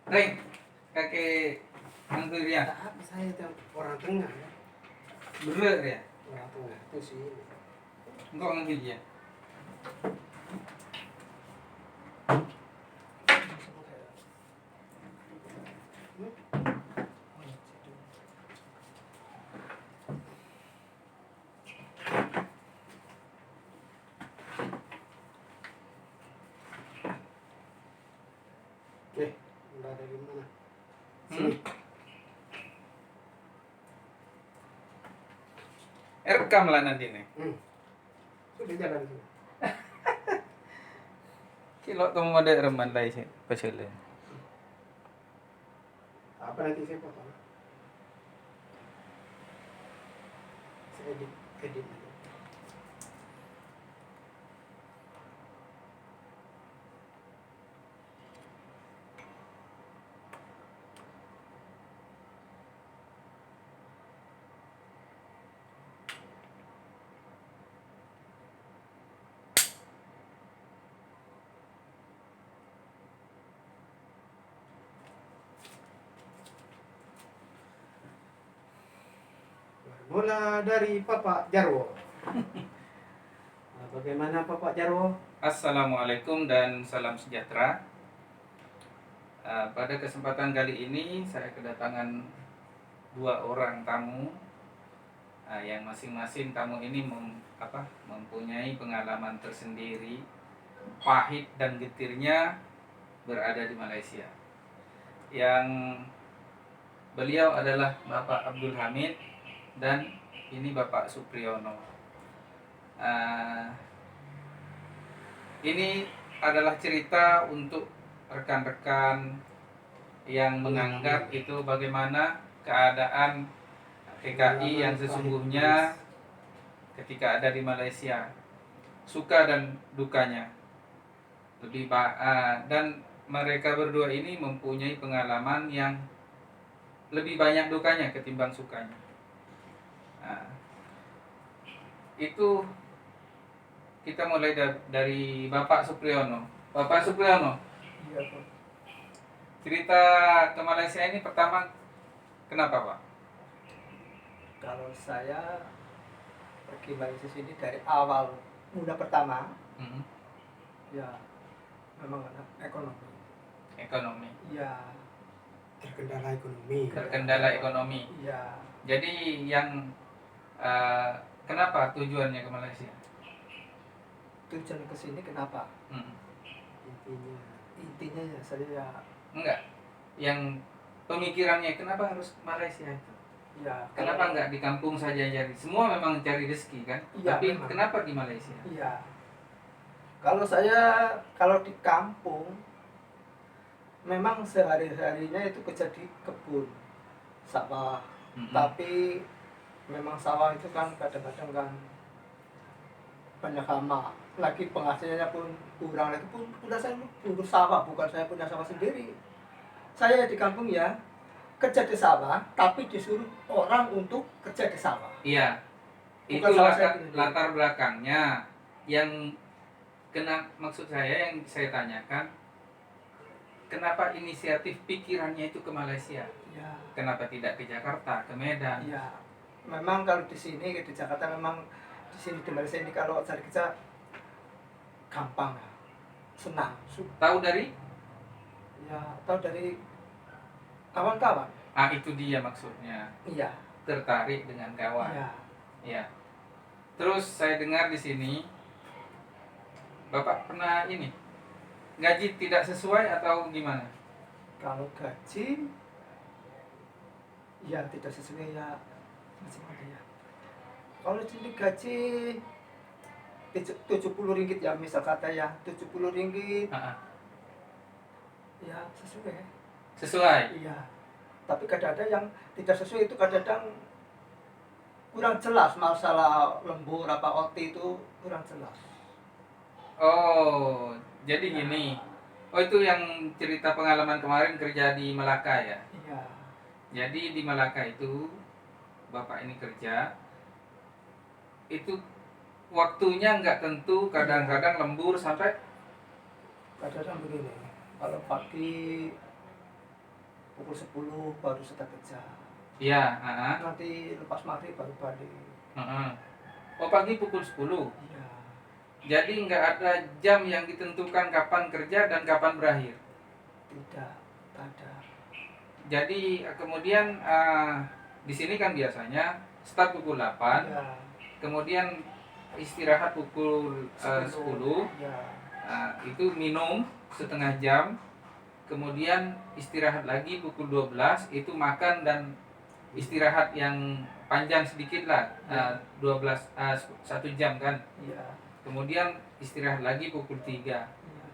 Reng, kakek Anggur ya, Tapi saya itu orang tengah ya. bener ya, Orang tengah itu sih. enggak ngambil ya. Udah dari mana? Rekam lah nanti nih. Sudah jalan sih. Kilo kamu ada reman lain sih, pasal. Apa nanti saya potong? Saya edit aja. Mula dari Bapak Jarwo. Bagaimana Bapak Jarwo? Assalamualaikum dan salam sejahtera. Pada kesempatan kali ini saya kedatangan dua orang tamu, yang masing-masing tamu ini mempunyai pengalaman tersendiri, pahit dan getirnya berada di Malaysia. Yang beliau adalah Bapak Abdul Hamid dan ini Bapak Supriyono. Ini adalah cerita untuk rekan-rekan yang menganggap itu bagaimana keadaan TKI yang sesungguhnya ketika ada di Malaysia, suka dan dukanya. Dan mereka berdua ini mempunyai pengalaman yang lebih banyak dukanya ketimbang sukanya. Itu kita mulai dari Bapak Supriyono. Bapak Supriyono, Iya Pak. cerita ke Malaysia ini pertama kenapa Pak? Kalau saya pergi Malaysia sini dari awal muda pertama, ya memang ekonomi. Ekonomi. Ya terkendala ekonomi. Terkendala ekonomi. Ya. Jadi yang kenapa tujuannya ke Malaysia? Tujuan ke sini kenapa? Intinya ya saya enggak. Yang pemikirannya kenapa harus Malaysia itu? Ya. Kenapa enggak di kampung saja jadi? Semua memang cari rezeki kan? Ya, tapi memang. Kenapa di Malaysia? Iya. Kalau di kampung memang sehari-harinya itu kerja di kebun, sawah. Tapi memang sawah itu kan kadang-kadang kan banyak hama. Lagi penghasilannya pun kurang, lagi pun udah saya urus sawah, bukan saya punya sawah sendiri. Saya di kampung ya kerja di sawah, tapi disuruh orang untuk kerja di sawah. Iya. Bukan Itu latar belakangnya. Yang maksud saya yang saya tanyakan, kenapa inisiatif pikirannya itu ke Malaysia? Ya. Kenapa tidak ke Jakarta, ke Medan? Ya, memang kalau di sini di Jakarta memang di sini di Malaysia ini kalau cari kerja gampang ya, senang. Tahu dari? Ya, tahu dari kawan-kawan. Itu dia maksudnya. Iya. Tertarik dengan kawan. Iya. Ya. Terus saya dengar di sini Bapak pernah ini gaji tidak sesuai atau gimana? Kalau gaji ya tidak sesuai ya macam-macam ya. Kalau sini gaji 70 ringgit ya, misal kata ya 70 ringgit. Ya sesuai. Sesuai? Iya. Tapi kadang-kadang yang tidak sesuai itu kadang-kadang kurang jelas, masalah lembur apa OT itu kurang jelas. Oh, jadi gini. Oh, itu yang cerita pengalaman kemarin kerja di Melaka ya? Iya. Jadi di Melaka itu Bapak ini kerja, itu waktunya nggak tentu, kadang-kadang lembur sampai Kadang-kadang begini, kalau pagi pukul 10 baru start kerja. Iya, Nanti lepas maghrib baru balik. Oh, pagi pukul 10. Iya. Jadi nggak ada jam yang ditentukan kapan kerja dan kapan berakhir. Tidak ada. Jadi kemudian di sini kan biasanya start pukul 8, Iya. kemudian istirahat pukul 10. Iya. Itu minum setengah jam, kemudian istirahat lagi pukul 12, itu makan dan istirahat yang panjang sedikit lah, 1 jam kan. Iya. Kemudian istirahat lagi pukul 3, Iya.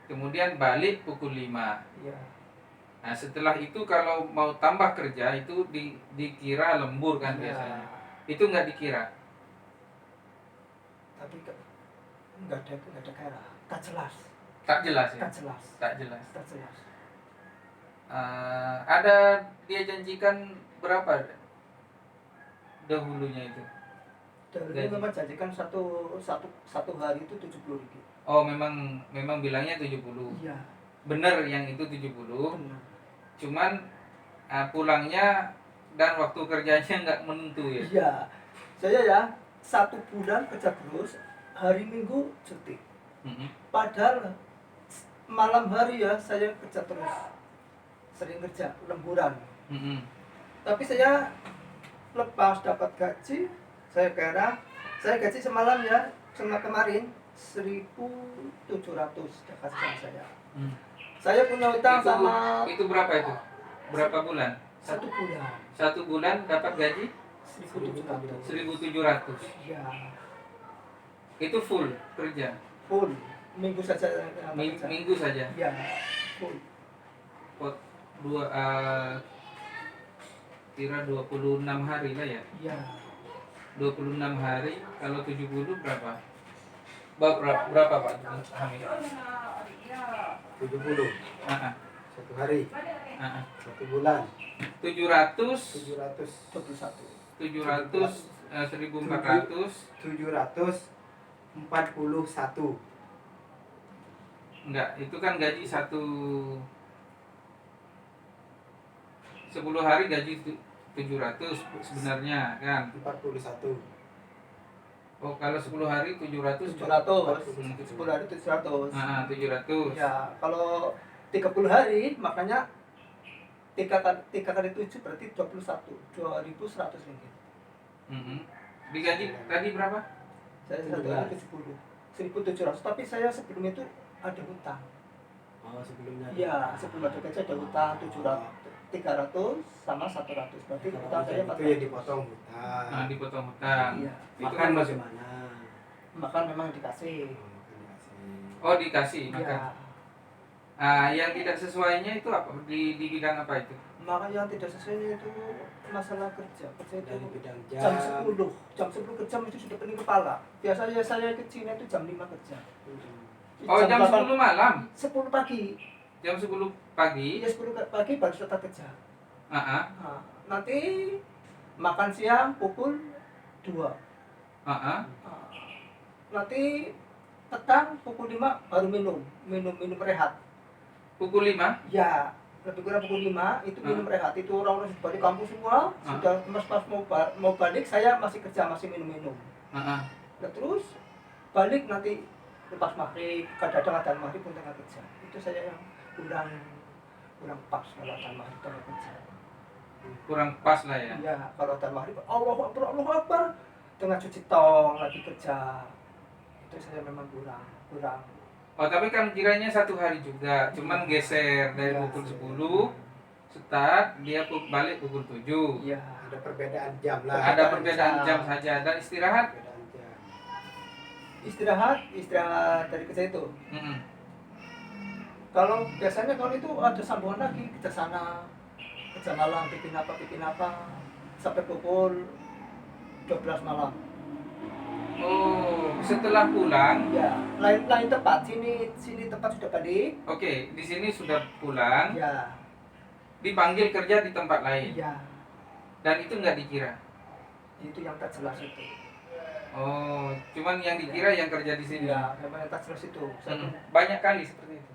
kemudian balik pukul 5. Iya. Nah setelah itu kalau mau tambah kerja itu dikira lembur kan Iya. biasanya. Itu nggak dikira. Tapi nggak ada kira. Tak jelas. Tak jelas ya. Tak jelas. Tak jelas. Tak jelas. Ada dia janjikan berapa dahulunya itu? Dan Gaji. memang janjikan satu hari itu 70.000. Oh memang bilangnya 70. Iya. Bener yang itu 70. Benar. Cuman pulangnya dan waktu kerjanya nggak menentu ya. Iya. Saya ya 1 bulan kerja terus, hari Minggu cuti. Padahal malam hari ya saya kerja terus, sering kerja lemburan. Tapi saya lepas dapat gaji, saya gaji semalam ya, kemarin 1.700 kasih sama saya. Saya punya utang sama itu berapa itu? Berapa bulan? 1 bulan. 1 bulan dapat gaji 1.700. 1.700. Ya, Itu full kerja. full. Minggu saja kerja. Minggu saja. Ya, full. Pot kira 26 hari lah ya. Ya, 26 hari kalau 70 berapa? Berapa Pak Hamid? 70 Ah, 1 hari, ah. 1 bulan 700 700 1400 741. enggak, itu kan gaji 10 hari gaji 700 sebenarnya kan. 41. Oh, kalau 10 hari 700 700. 10 hari 700. 700. Ya, kalau 30 hari makanya 3 kali 7 berarti 21. 2.100 ringgit. Digaji tadi berapa? Saya 1 hari 70. 1.700, tapi saya sebelum itu ada hutang. Oh, sebelumnya. Iya, sebelum ada gaji ada hutang 300 sama 100. Berarti hutang saya itu yang dipotong hutang. Dipotong hutang. Iya. Itu Makan kan bagaimana? Makan memang dikasih. Oh, dikasih makan. Iya. Yang tidak sesuainya itu apa? Di bidang apa itu? Maka yang tidak sesuai itu masalah kerja. Kerja itu Dari bidang jam 10. Jam 10 kerja itu sudah pening kepala. Biasanya saya ke Cina itu jam 5 kerja. Oh, jam 10 malam. 10 pagi. Jam 10 pagi. Iya, 10 pagi baru start kerja. Heeh. Nah, nanti makan siang pukul 2. Heeh. Nanti petang pukul 5 baru minum rehat. Pukul 5. Ya, lebih kurang pukul 5 itu minum rehat. Itu orang-orang sudah balik kampung semua, sudah pas mau balik saya masih kerja, masih minum. Heeh. Nah, terus balik nanti lepas maghrib, kadang-kadang adzan maghrib pun tengah kerja. Itu saya yang kurang pas kalau adzan maghrib tengah kerja. Kurang pas lah ya. Iya, kalau adzan maghrib Allahu Akbar, tengah cuci tong lagi kerja. Itu saya memang kurang. Oh, tapi kan kiranya 1 hari juga, cuman geser dari Iya. pukul 10 start, dia balik pukul 7. Iya. Ada perbedaan jam lah. Ada perbedaan jam saja dan istirahat. Perbedaan jam. Istirahat dari kerja itu. Kalau biasanya kalau itu ada sambungan lagi kerja sana, kerja malam, bikin apa sampai pukul 12 malam. Oh, setelah pulang, Ya, lain tempat, sini tempat sudah balik. oke, di sini sudah pulang, Ya, dipanggil kerja di tempat lain, ya, dan itu nggak dikira. itu yang tak jelas itu. Oh, cuman yang dikira yang kerja di sini. Ya, memang yang tak jelas itu. Saya Banyak kali seperti itu.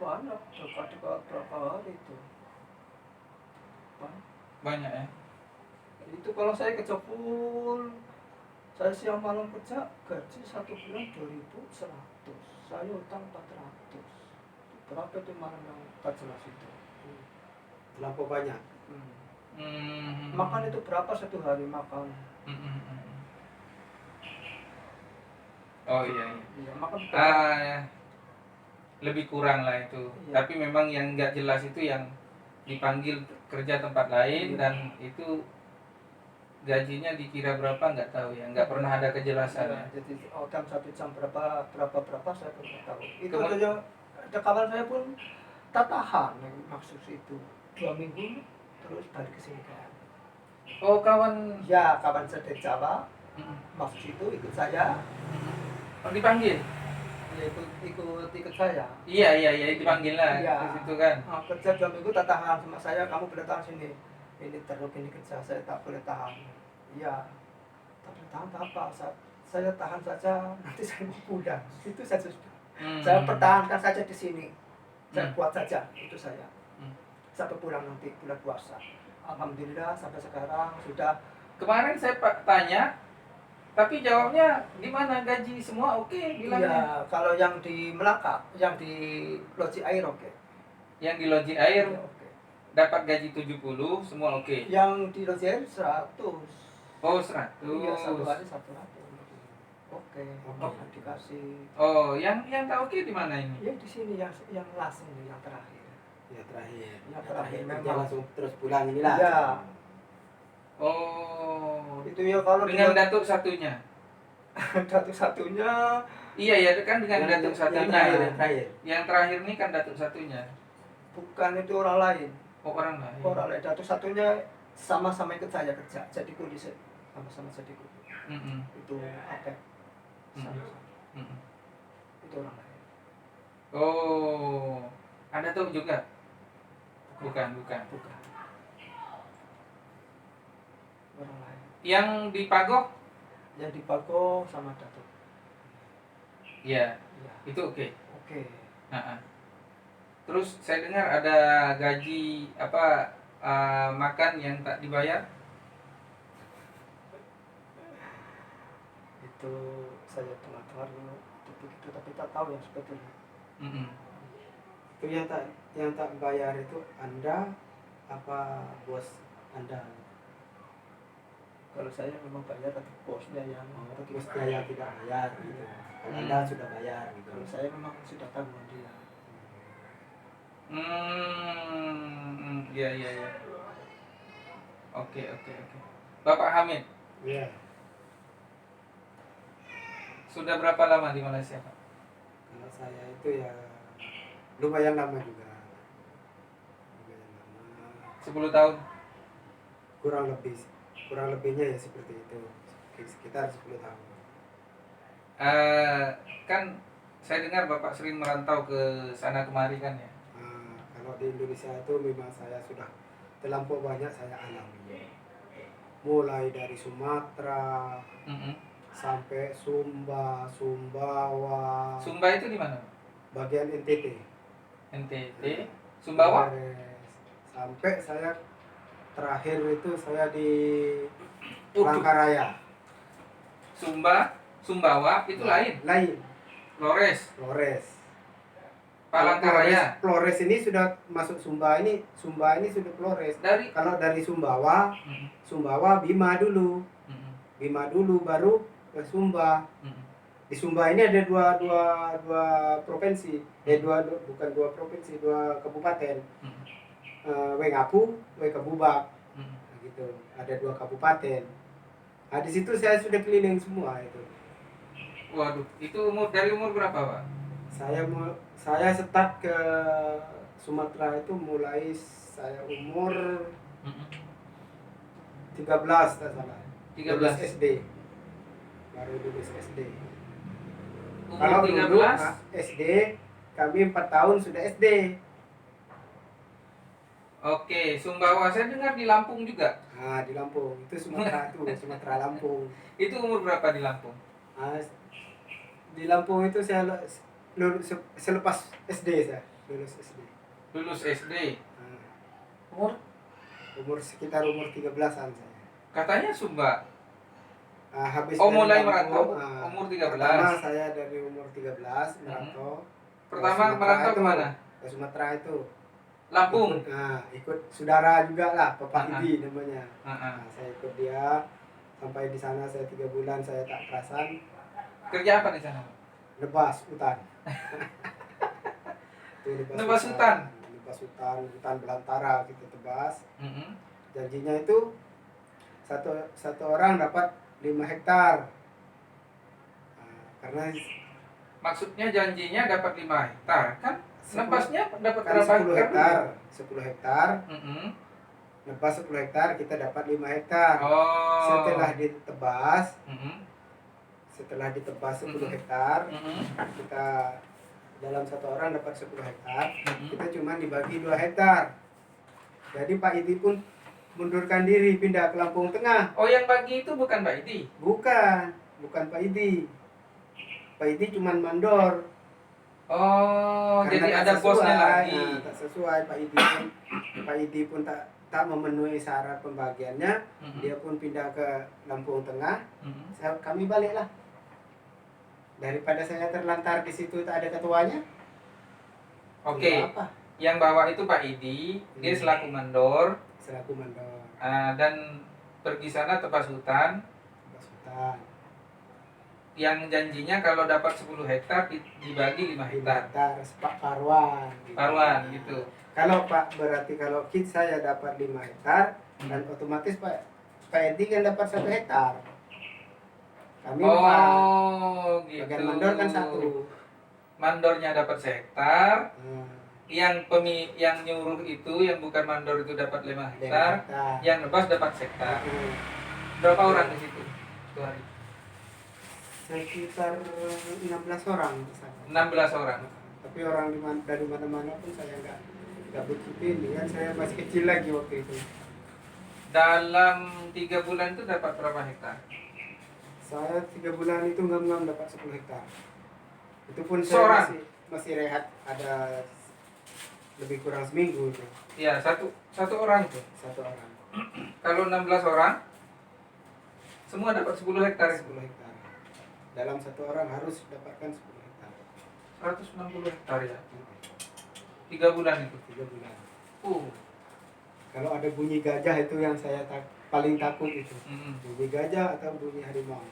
banyak berapa hari itu. berapa? Banyak ya. Itu kalau saya kerja full, saya siang malam kerja, gaji 1 bulan 2.100, saya utang 400. Berapa itu malam yang tak jelas itu? Terlampau banyak. Makan itu berapa satu hari makan? Oh iya, iya. Iya, makan berapa? Ya. Lebih kurang lah itu. Iya. Tapi memang yang nggak jelas itu yang dipanggil kerja tempat lain Iya. dan itu gajinya dikira berapa nggak tahu ya, nggak pernah ada kejelasan ya. Jadi dalam 1 jam berapa saya pun nggak tahu. Itu Kemudian- aja ada kawan saya pun tak tahan maksud itu 2 minggu terus balik ke sini kan. Oh kawan, Ya kawan saya dari Jawa Mm-mm. maksud itu ikut saya, Oh, dipanggil? ya ikut saya. Iya dipanggil lah Iya. ke situ kan. Kerja 2 minggu tak tahan sama saya, kamu boleh tahan sini. Ini terus ini kerja saya tak boleh tahan. Iya, tak boleh tahan apa? Saya tahan saja, nanti saya mau pulang. Itu saja sudah. Saya pertahankan saja di sini. Saya kuat saja, itu saya. Sampai pulang nanti bulan puasa. Alhamdulillah sampai sekarang sudah. Kemarin saya tanya, tapi jawabnya gimana, gaji semua oke bilangnya. Iya, kalau yang di Melaka, yang di Loji Air oke. Yang di Loji Air Iya, oke. dapat gaji 70 semua oke. Yang di Loji Air 100. Oh 100. Iya, 1 hari 100. Oke, Oh. dikasih. Oh yang tak oke di mana ini? Ya di sini yang last ini yang terakhir. Ya terakhir. Yang terakhir kerja memang. langsung terus pulang inilah. Iya. Oh Itu ya kalau dengan datuk satunya. datuk satunya Iya ya kan dengan datuk Yang satunya. terakhir. Yang terakhir ini kan datuk satunya. bukan itu orang lain. Oh orang lain. Orang lain datuk satunya sama-sama ikut saya kerja. Jadi kuli sama-sama jadi kuli. Mm-mm. Itu apa? Sama-sama. Mm-mm. Itu orang lain. Oh ada tuh juga? Bukan. Bukan. Orang lain. Yang di Pagoh? Yang di Pago sama datuk. Iya, Iya. itu oke. Oke. Ha-ha. Terus saya dengar ada gaji makan yang tak dibayar. Itu saya dengar dulu begitu tapi tak tahu yang sebetulnya. Mm-mm. Itu yang tak bayar itu Anda apa bos Anda? Kalau saya memang bayar tapi bosnya yang Bosnya yang tidak bayar gitu. Kalau Anda sudah bayar gitu. kalau saya memang sudah tanggung dia. Iya. Oke. Bapak Hamid, Iya. sudah berapa lama di Malaysia, Pak? Kalau saya itu ya lumayan lama juga. Lumayan lama. 10 tahun. Kurang lebihnya ya seperti itu. Sekitar 10 tahun. Kan saya dengar Bapak sering merantau ke sana kemari kan ya? Kalau di Indonesia itu memang saya sudah terlampau banyak saya alami. Mulai dari Sumatera Mm-mm. sampai Sumba, Sumbawa, Sumba itu di mana? bagian NTT. NTT, Sumbawa? Sampai saya terakhir itu saya di Uduh. Palangkaraya. Sumbawa itu lain. Flores, Palangkaraya. Flores ini sudah masuk Sumba ini sudah Flores. Dari Kalau dari Sumbawa, Mm-mm. Sumbawa Bima dulu. Mm-mm. Bima dulu baru ke Sumba. Mm-mm. Di Sumba ini ada dua provinsi. Bukan dua provinsi, dua kabupaten. Mm-mm. Wengapu, Wekabubak. Mm-mm. Gitu. Ada 2 kabupaten. Nah, di situ saya sudah keliling semua itu. Waduh, itu dari umur berapa, Pak? Saya start ke Sumatera itu mulai saya umur Mm-mm. 13 tak salah. 13. Lulus SD. Baru lulus SD. Umur Kalau dulu 13. SD kami 4 tahun sudah SD. Oke, Sumbawa saya dengar di Lampung juga. Nah, di Lampung itu Sumatera Sumatera Lampung. Itu umur berapa di Lampung? Nah, di Lampung itu saya lulus selepas SD saya lulus SD. Lulus SD. Nah, Umur sekitar umur 13-an saya. Katanya Sumba. Habis Oh, dari mulai kampung, merantau umur 13. Pertama saya dari umur 13 merantau. ke Pertama Sumatera merantau itu, kemana? Ke Sumatera itu. Lampung. Ikut saudara juga lah, Bapak Ah, ah. Idi namanya. Ah, ah. Saya ikut dia sampai di sana saya 3 bulan saya tak kerasan Kerja apa di sana? nebas hutan. Itu Nebas hutan. Nebas hutan belantara kita tebas. Mm-mm. Janjinya itu satu orang dapat 5 hektar. Karena Maksudnya janjinya dapat 5 hektar kan? Nebasnya dapat kan berapa 10 hektar. 10 hektar. Mm-mm. Nebas 10 hektar kita dapat 5 hektar. Oh. Setelah ditebas 10 Mm-mm. hektar, Mm-mm. kita dalam satu orang dapat 10 hektar, Mm-mm. kita cuma dibagi 2 hektar. Jadi Pak Idi pun mundurkan diri pindah ke Lampung Tengah. Oh, yang bagi itu bukan Pak Idi? Bukan Pak Idi. Pak Idi cuma mandor. Oh, Karena jadi tak ada sesuai, bosnya lagi. tak sesuai Pak Idi pun tak memenuhi syarat pembagiannya. Mm-mm. Dia pun pindah ke Lampung Tengah. Mm-mm. Kami baliklah. Daripada saya terlantar di situ tak ada ketuanya. Oke. Untuk apa? Yang bawah itu Pak Idi, dia selaku mandor, Selaku mandor. dan pergi sana tebas hutan. Tebas hutan. Yang janjinya kalau dapat 10 hektar dibagi 5 hektar. Pak Parwan. Paruan gitu. Kalau kit saya dapat 5 hektar dan otomatis Pak Edi kan dapat 1 hektar. Kami Gitu. bagian mandor kan 1. Mandornya dapat sehektar, Hmm, yang nyuruh itu yang bukan mandor itu dapat 5 5 hektar, hektar. yang nebas dapat sehektar. Hmm, Berapa orang di situ? Itu hari. Sekitar 16 orang di sana. 16 orang. Tapi orang dari mana-mana pun saya nggak begitu ini kan saya masih kecil lagi waktu itu. Dalam 3 bulan itu dapat berapa hektar? Saya 3 bulan itu ngam-ngam dapat 10 hektar. Itu pun Seorang? saya masih rehat ada lebih kurang seminggu itu. Ya, satu orang itu. 1 orang. Kalau 16 orang, semua dapat 10 hektar. 10 hektar. Dalam 1 orang harus dapatkan 10 hektar. 160 hektar ya. 3 bulan itu. 3 bulan. Uh. Kalau ada bunyi gajah itu yang saya paling takut itu. Mm-mm. Bunyi gajah atau bunyi harimau.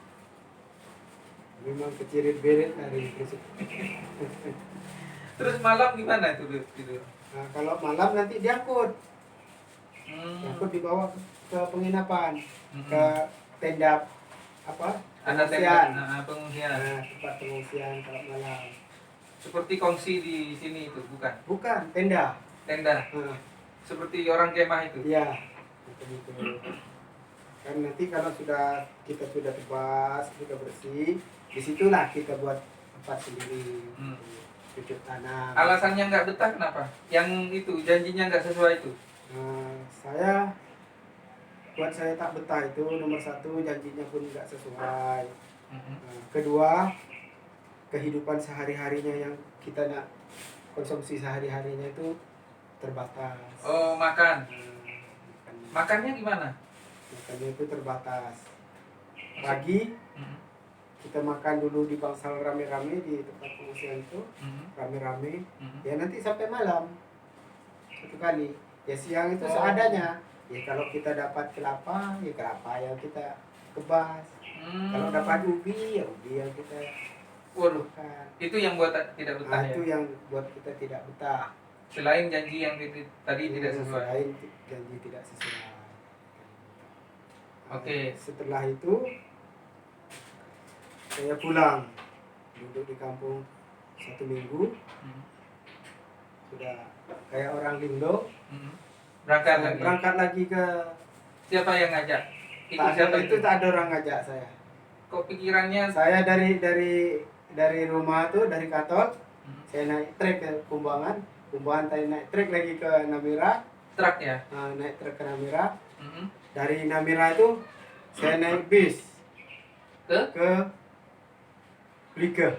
Memang kecirit-berit dari itu. Terus malam gimana itu tidur? Nah, kalau malam nanti diangkut. Hmm. Diangkut dibawa ke penginapan, Mm-mm. ke tenda Ada pengungsian. pengungsian. Nah, tempat pengungsian kalau malam. Seperti kongsi di sini itu, bukan? Bukan, tenda. Tenda. Nah, Seperti orang kemah itu. iya, itu. Kan nanti kalau kita sudah tebas, sudah bersih, disitulah kita buat tempat sendiri, cucuk tanam. Alasannya nggak betah kenapa? Yang itu janjinya nggak sesuai itu. Buat saya tak betah itu nomor 1, janjinya pun nggak sesuai. Mm-mm. Kedua, kehidupan sehari-harinya yang kita nak konsumsi sehari-harinya itu terbatas. Oh, makan. Makannya Makannya gimana? itu terbatas. Pagi Mm-mm. kita makan dulu di bangsal rame-rame di tempat pengungsian itu, Mm-mm. rame-rame. Mm-mm. Ya nanti sampai malam 1 kali. Ya siang itu Oh. seadanya. Ya kalau kita dapat kelapa, ya kelapa yang kita kebas. Kalau dapat ubi, ya ubi yang kita Waduh, makan. itu yang buat tidak betah Nah, ya. itu yang buat kita tidak betah. Selain janji yang tadi tidak sesuai. Selain janji tidak sesuai. Oke. Setelah itu saya pulang, duduk di kampung 1 minggu, Mm. sudah kayak orang lindo. Mm. Berangkat Saya lagi. berangkat lagi ke Siapa yang ngajak? Ikut tak siapa ada, itu tak ada orang ngajak saya. Kok pikirannya? Saya dari rumah tuh, dari Katol, Mm. saya naik trek ke Kumbangan saya naik trek lagi ke Namira. Truk ya. Naik trek ke Namira. Mm-mm. Dari Namira itu saya naik bis ke Blega.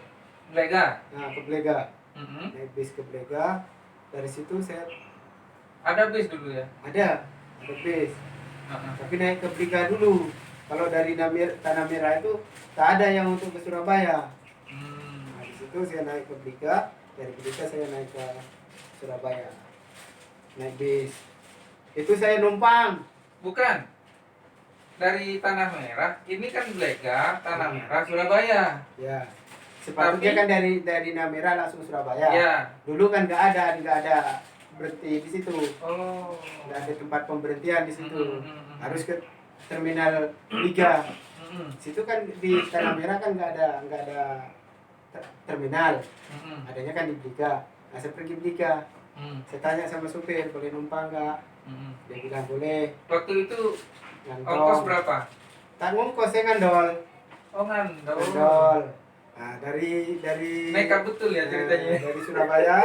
Lega. Ke Blega. Mm-mm. Naik bis ke Blega. Dari situ saya Ada bis dulu ya. ada ada bis. Heeh. Tapi naik ke Briga dulu. Kalau dari Tanah Merah itu tak ada yang untuk ke Surabaya. Hmm. Nah, di situ saya naik ke Briga, dari Briga saya naik ke Surabaya. Naik bis. Itu saya numpang. Bukan. Dari Tanah Merah, ini kan Blega, Tanah Merah, Surabaya. Ya. Sepatutnya Tapi- kan dari Tanah Merah langsung Surabaya. Ya. Dulu kan nggak ada berhenti di situ. Oh. Nggak ada tempat pemberhentian di situ. Harus ke terminal 3. Mm-mm. Situ kan di Tanah Merah kan nggak ada terminal. Mm-mm. Adanya kan di Briga. Nah, saya pergi Briga. Mm. Saya tanya sama supir, boleh numpang nggak? Mm-mm. Dia bilang boleh. Waktu itu ongkos Ngantong. berapa? Tak ngongkos, saya ngandol. Oh, ngandol. Ngandol. Nah, dari Nekat betul ya ceritanya. dari Surabaya.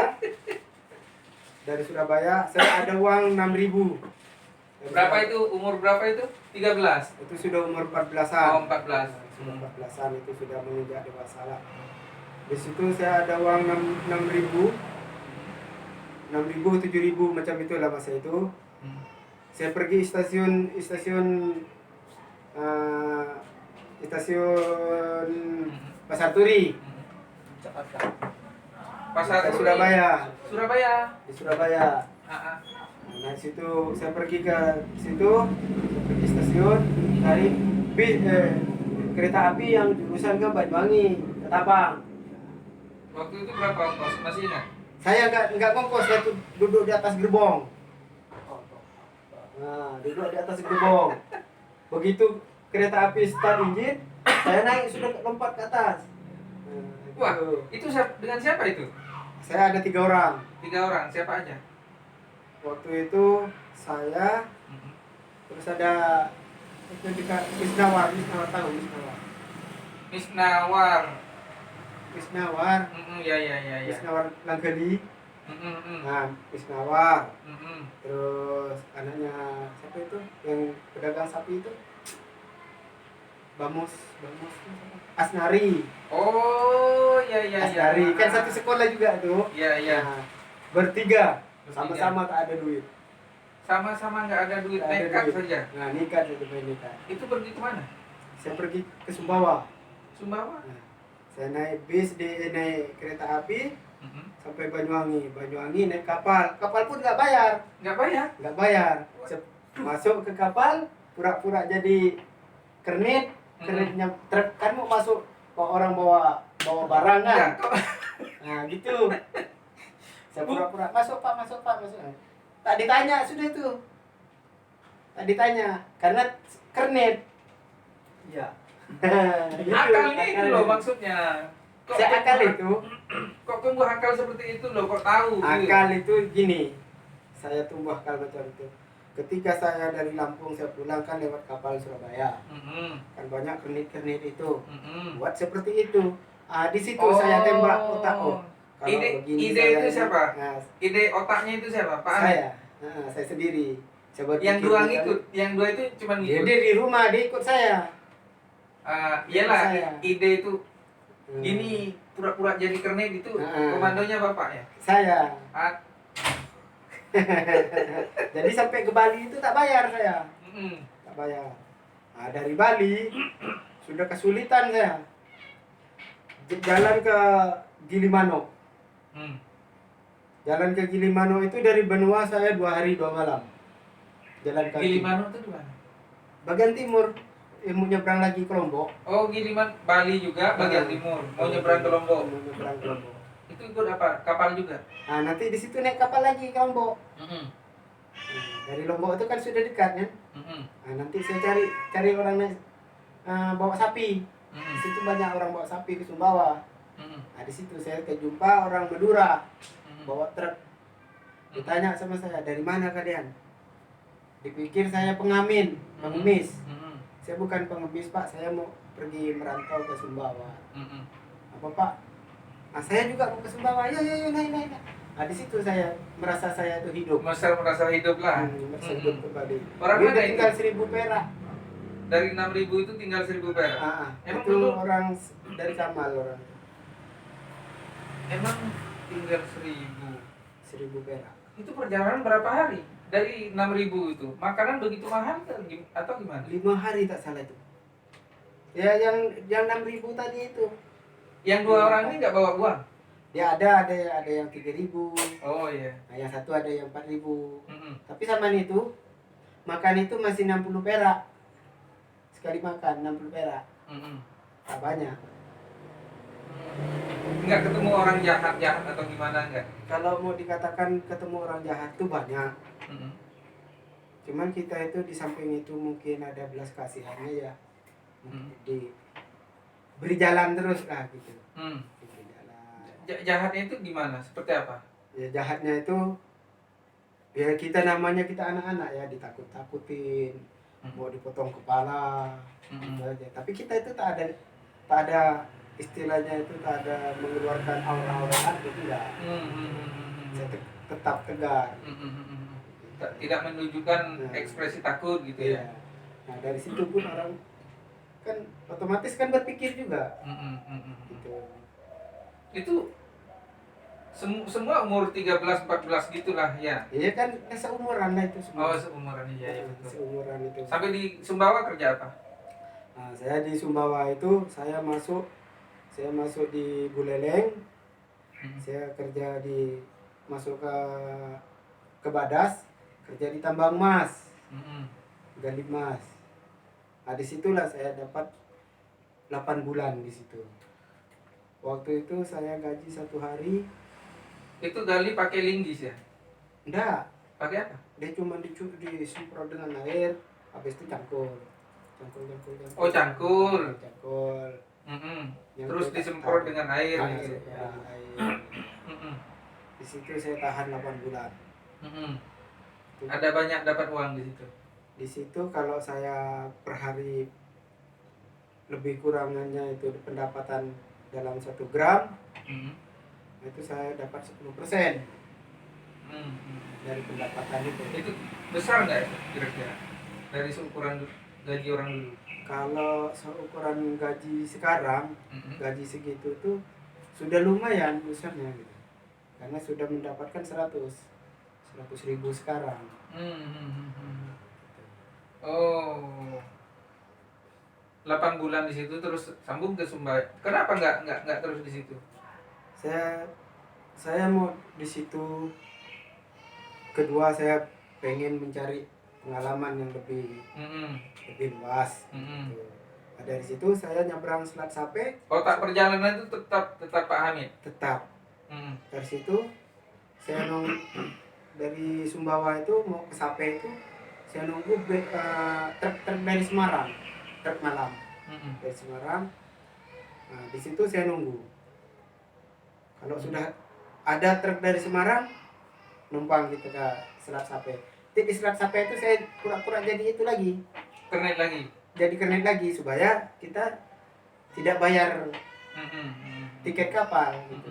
Dari Surabaya saya ada uang 6.000. Berapa itu? Umur berapa itu? 13. Itu sudah umur 14-an. Oh, 14. Sudah 14-an, itu sudah menginjak dewasa lah. Di situ saya ada uang 6.000. 6.000, 7.000 macam itulah masa itu. Hmm. Saya pergi stasiun Pasar Turi, Jakarta. Pasar di Turi. Surabaya. Surabaya. Di Surabaya. Ah, ah. Nah, di situ saya pergi ke situ, saya pergi stasiun, cari kereta api yang jurusan ke Banyuwangi, ke Tapang. Waktu itu berapa ongkos? Masih ingat? Saya nggak ngongkos, saya tuh duduk di atas gerbong. Oh, Nah, duduk di atas gerbong. Begitu kereta api start engine, saya naik sudah lompat ke atas. Nah, Wah, gitu. itu dengan siapa itu? Saya ada 3 orang. 3 orang. Siapa aja? Waktu itu saya, Mm-mm. terus ada itu juga Wisnawar tahu Wisnawar. Misnawar. Wisnawar, Ya, ya, ya, ya. Wisnawar Langgeli. Mm-mm. Nah, Wisnawar. Mm-mm. Terus anaknya siapa itu yang pedagang sapi itu? Bamus itu siapa? Asnari. Oh, ya, ya, ya. Asnari kan satu sekolah juga tuh. Ya, ya. Nah, bertiga sama-sama tak ada duit. Sama-sama nggak ada duit, Tak ada nekat duit. saja. Nah, nikah saja main nikah. Itu pergi kemana? Saya pergi ke Sumbawa. Sumbawa. Nah, saya naik bis naik kereta api Mm-mm. sampai Banyuwangi naik kapal pun nggak bayar. Nggak bayar? Saya masuk ke kapal pura-pura jadi kernit truk kan mau masuk kok orang bawa barang kan. Enggak, kok. Nah gitu. Saya pura-pura masuk pak. Tak ditanya sudah tuh. Tak ditanya karena kernit. iya. Gitu, Akal ini itu akalnya. loh maksudnya. Saya akal itu. Kok tumbuh akal seperti itu loh, kok tahu? Akal itu gini. Saya tumbuh akal macam itu. Ketika saya dari Lampung saya pulang kan lewat kapal Surabaya. Mm-mm. Kan banyak kernit itu. Mm-mm. Buat seperti itu. Ah di situ saya tembak otak. Oh, kalau begini Ide saya itu ini- siapa? Nah, Ide otaknya itu siapa? Pak Amin? saya. Nah, saya sendiri. Saya buat Yang pikir dua macam- ngikut, yang dua itu cuma Dia ngikut. di rumah dia ikut saya. Iyalah, Saya. ide itu Hmm. gini pura-pura jadi kernet itu Hmm. komandonya bapak ya. Saya. Ah, Jadi sampai ke Bali itu tak bayar saya. mm-mm. Tak bayar. Nah, dari Bali sudah kesulitan saya. Jalan ke Gilimanuk. Hmm. Jalan ke Gilimanuk itu dari Benua saya 2 hari 2 malam. Jalan kaki. Gilimanuk itu di mana? Bagian timur. Mau nyebrang lagi ke Lombok. Oh, Giliman Bali juga bagian timur. Mau nyebrang ke Lombok. Mau nyebrang ke Lombok. Itu ikut apa? Kapal juga. Nah, nanti di situ naik kapal lagi ke Lombok. Mm-mm. Nah, dari Lombok itu kan sudah dekat kan. Mm-mm. Nah, nanti saya cari orang naik bawa sapi. Di Mm-mm. situ banyak orang bawa sapi ke Sumbawa. Mm-mm. Nah, di situ saya kejumpa orang Madura Mm-mm. bawa truk. Ditanya sama saya, dari mana kalian? Dipikir saya pengamen, pengemis. Mm-mm. Saya bukan pengemis pak, saya mau pergi merantau ke Sumbawa. Mm-mm. Apa pak? Nah, saya juga mau ke Sumbawa. Ya naik. Nah, di situ saya merasa saya itu hidup. Merasa hidup lah. Merasa hidup kembali. Orang Duit mana itu? tinggal 1.000 perak. Dari 6.000 itu tinggal 1.000 perak. Emang Itu dulu orang dari Kamal orang. emang tinggal 1.000. 1.000 perak. Itu perjalanan berapa hari? dari 6.000 itu makanan begitu mahal atau gimana? 5 hari tak salah itu. Ya yang 6.000 tadi itu. Yang 2 orang ini nggak bawa uang? Ya ada yang 3.000. Oh iya. Nah, yang satu ada yang 4.000. Mm-mm. Tapi sama itu makan itu masih 60 perak. Sekali makan 60 perak. Mm-mm. Tak banyak. Nggak ketemu orang jahat atau gimana nggak? Kalau mau dikatakan ketemu orang jahat tuh banyak. Mm-mm. Cuman kita itu di samping itu mungkin ada belas kasihannya ya. Di beri jalan terus lah gitu. Diberi jalan. Jahatnya itu gimana? Seperti apa? Ya jahatnya itu ya kita namanya kita anak-anak ya ditakut-takutin, mau dipotong kepala, gitu aja. Tapi kita itu tak ada istilahnya itu tak ada mengeluarkan aura-aura hantu tidak. Saya tetap tegar. Tidak menunjukkan Nah. ekspresi takut gitu Iya. ya. Nah dari situ pun orang kan otomatis kan berpikir juga. Gitu. Itu semua umur 13-14 gitulah ya. Iya kan seumuran lah itu semua. Oh, seumuran ya betul. Seumuran itu. Sampai di Sumbawa kerja apa? Nah, saya di Sumbawa itu saya masuk di Buleleng. Saya kerja masuk ke Badas, kerja di tambang emas. Gali emas. Nah, disitulah saya dapat 8 bulan di situ. Waktu itu saya gaji 1 hari. Itu gali pakai linggis ya? Enggak, Pakai apa? dia cuma disemprot dengan air, habis itu cangkul. Oh, cangkul. Cangkul. Yang Terus kita disemprot tahan. dengan air Tahan gitu. dengan air. Di situ saya tahan 8 bulan. Ada banyak dapat uang di situ. Di situ kalau saya per hari lebih kurangannya itu pendapatan dalam 1 gram, itu saya dapat 10% dari pendapatan itu. Itu besar nggak itu kira-kira dari seukuran gaji orang dulu? Kalau seukuran gaji sekarang, gaji segitu tuh sudah lumayan besarnya gitu. Karena sudah mendapatkan 100.000 sekarang. Oh, 8 bulan di situ terus sambung ke Sumba. Kenapa nggak terus di situ? Saya mau di situ. Kedua saya pengen mencari pengalaman yang lebih luas. Gitu. Nah, dari situ saya nyebrang Selat Sape. Otak perjalanan itu tetap Pak Hamid. Tetap. Dari situ saya dari Sumbawa itu mau ke Sape itu saya nunggu truk dari Semarang, truk malam dari Semarang. Nah, di situ saya nunggu. Kalau sudah ada truk dari Semarang, numpang gitu ke Selat Sape. Di Selat Sape itu saya pura-pura jadi itu lagi. Kernet lagi. Jadi kernet lagi supaya kita tidak bayar tiket kapal gitu.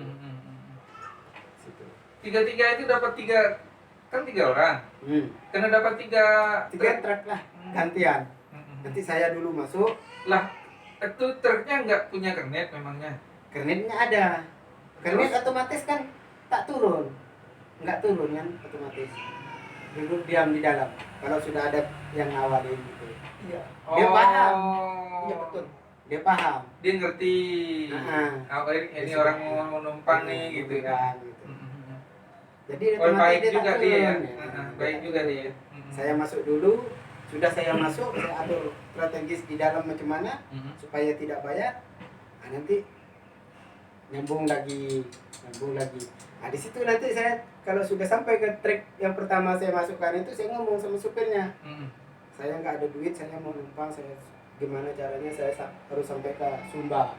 Situ. Tiga itu dapat 3 orang. Karena dapat 3 truk lah gantian. Nanti saya dulu masuk. Lah, itu truknya nggak punya kernet memangnya. Kernetnya ada. Kernet otomatis kan tak turun. Nggak turun kan otomatis. Duduk diam di dalam. Kalau sudah ada yang ngawalin gitu. Iya. Dia paham. Iya betul. Dia paham. Dia ngerti. Oh, ini orang mau numpang nih gitu kan. Gitu. Jadi Baik dia juga tak dia ya. turun, Baik juga dia. Saya masuk dulu. Sudah saya masuk, saya atur strategis di dalam macam mana supaya tidak bayar. Nah, nanti nyambung lagi. Nah, di situ nanti saya kalau sudah sampai ke trek yang pertama saya masukkan itu saya ngomong sama supirnya. Saya nggak ada duit, saya mau numpang, saya gimana caranya saya harus sampai ke Sumba.